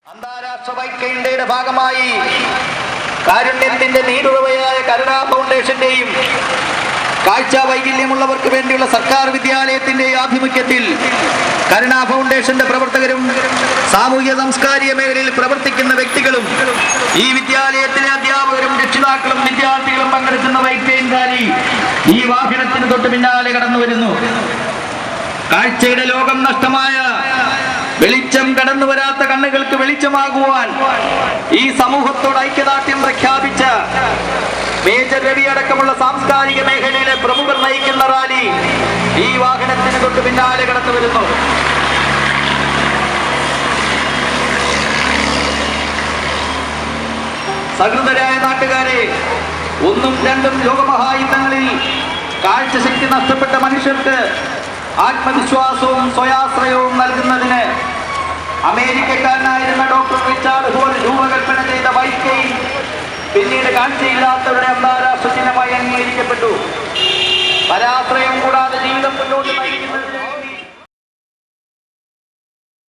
അന്താരാഷ്ട്ര ബൈക്ക് ഭാഗമായി കാരുണ്യത്തിന്റെ നീരുറവയായ കരുണ ഫൗണ്ടേഷന്റെയും കാഴ്ച വൈകല്യമുള്ളവർക്ക് വേണ്ടിയുള്ള സർക്കാർ വിദ്യാലയത്തിന്റെ ആഭിമുഖ്യത്തിൽ കരുണ ഫൗണ്ടേഷന്റെ പ്രവർത്തകരും സാമൂഹ്യ സാംസ്കാരിക മേഖലയിൽ പ്രവർത്തിക്കുന്ന വ്യക്തികളും ഈ വിദ്യാലയത്തിലെ അധ്യാപകരും രക്ഷിതാക്കളും വിദ്യാർത്ഥികളും പങ്കെടുക്കുന്ന ബൈക്ക് റാലി ഈ വാഹനത്തിന് തൊട്ട് പിന്നാലെ കടന്നു വരുന്നു. കാഴ്ചയുടെ ലോകം നഷ്ടമായ, വെളിച്ചം കടന്നു വരാത്ത കണ്ണുകൾക്ക് വെളിച്ചമാകുവാൻ ഈ സമൂഹത്തോട് ഐക്യദാർഢ്യം പ്രഖ്യാപിച്ച മേജർ രവി അടക്കമുള്ള സാംസ്കാരിക മേഖലയിലെ പ്രമുഖർ നയിക്കുന്ന റാലി ഈ വാഹനത്തിന് തൊട്ട് പിന്നാലെ കടന്നു വരുന്നു. സഹൃദരായ നാട്ടുകാരെ, ഒന്നും രണ്ടും ലോകമഹായുദ്ധങ്ങളിൽ കാഴ്ചശക്തി നഷ്ടപ്പെട്ട മനുഷ്യർക്ക് ആത്മവിശ്വാസവും സ്വയാശ്രയവും നൽകുന്നതിന് അമേരിക്കക്കാരനായിരുന്ന ഡോക്ടർ റിച്ചാർഡ് ഹോൾ രൂപകൽപ്പന ചെയ്ത ബൈക്ക് പിന്നീട് കാഴ്ചയില്ലാത്തവരുടെ അന്താരാഷ്ട്ര ചിഹ്നമായി അംഗീകരിക്കപ്പെട്ടു. പരാശ്രയം കൂടാതെ ജീവിതം മുന്നോട്ട് നയിക്കുന്നതിന്